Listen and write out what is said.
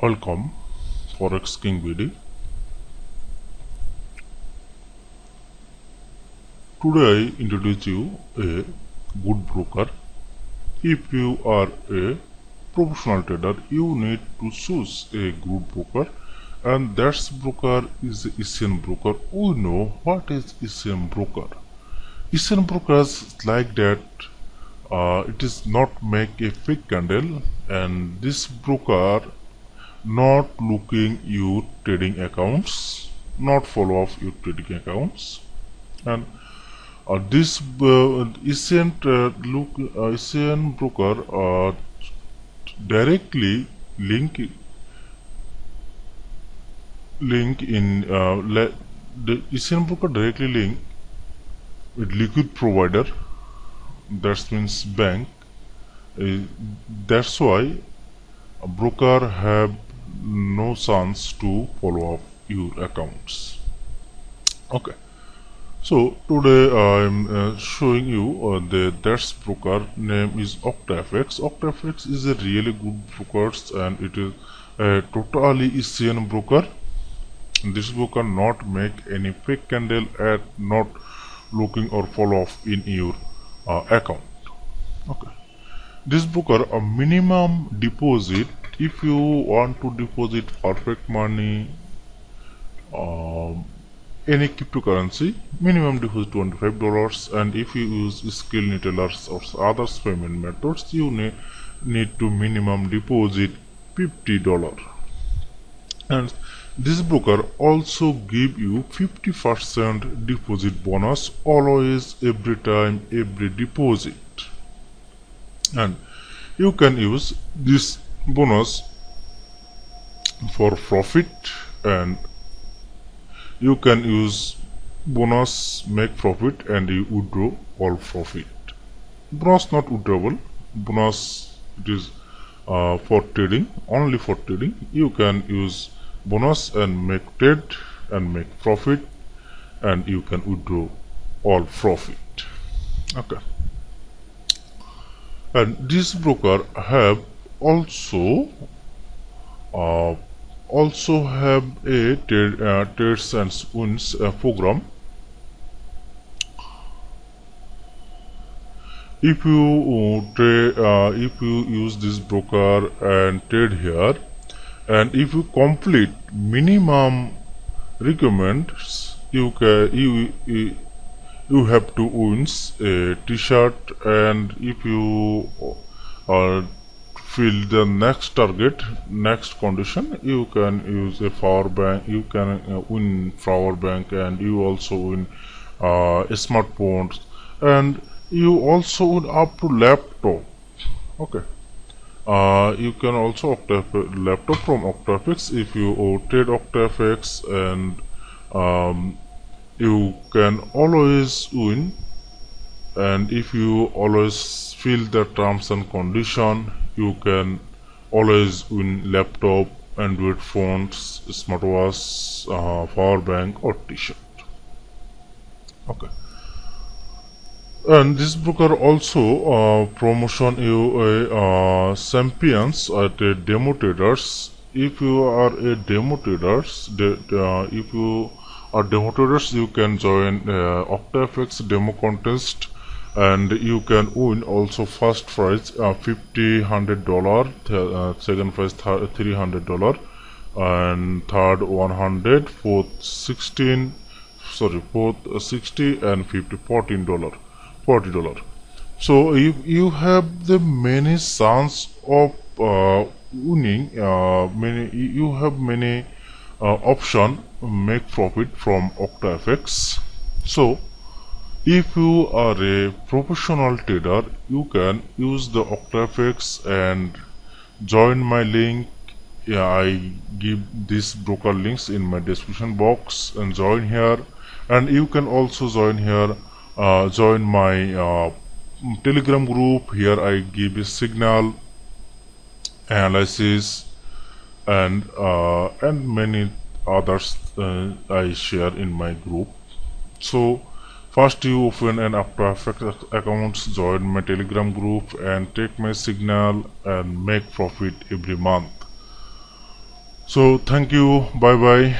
Welcome, Forex King BD. Today I introduce you a good broker. If you are a professional trader, you need to choose a good broker, and that broker is Asian broker. We know what is Asian broker. Asian brokers like that. It is not make a fake candle, and this broker not looking your trading accounts, not follow up your trading accounts, and this isn't isn't broker directly link in the isn't broker directly link with liquid provider, that means bank. That's why a broker have no chance to follow up your accounts. Okay, so today I'm showing you that broker name is OCTAFX. OCTAFX is a really good broker, and it is a totally Asian broker. This broker not make any fake candle at not looking or follow up in your account. Okay, this broker a minimum deposit. If you want to deposit perfect money, any cryptocurrency, minimum deposit $25, and if you use skill retailers or other payment methods, you need to minimum deposit $50. And this broker also give you 50% deposit bonus always, every time, every deposit, and you can use this bonus for profit, and you can use bonus make profit and you withdraw all profit. Bonus not withdrawable. Bonus it is for trading, only for trading. You can use bonus and make trade and make profit, and you can withdraw all profit. Okay, and this broker have also have a trades and wins program. If you if you use this broker and trade here, and if you complete minimum requirements, you have to wins a t-shirt, and if you fill the next target, next condition, you can use a power bank. You can win power bank, and you also win smartphones, and you also win up to laptop. Okay, you can also laptop from OCTAFX if you trade OCTAFX, and you can always win. And if you always fill the terms and condition, you can always win laptop, Android phones, smartwatch, power bank, or t-shirt. Okay, and this broker also promotion you champions at a demo traders. If you are a demo traders, if you are demo traders, you can join OCTAFX demo contest, and you can win also first prize $100, second prize $300, and third 100, fourth 60, and 50 $40. So if you have the many chance of winning, you have many option make profit from OCTAFX. So if you are a professional trader, you can use the OCTAFX and join my link. Yeah, I give this broker links in my description box, and join here. And you can also join here, join my Telegram group. Here I give a signal analysis, and many others I share in my group. So first you open an OCTAFX account, join my Telegram group, and take my signal and make profit every month. So thank you, bye bye.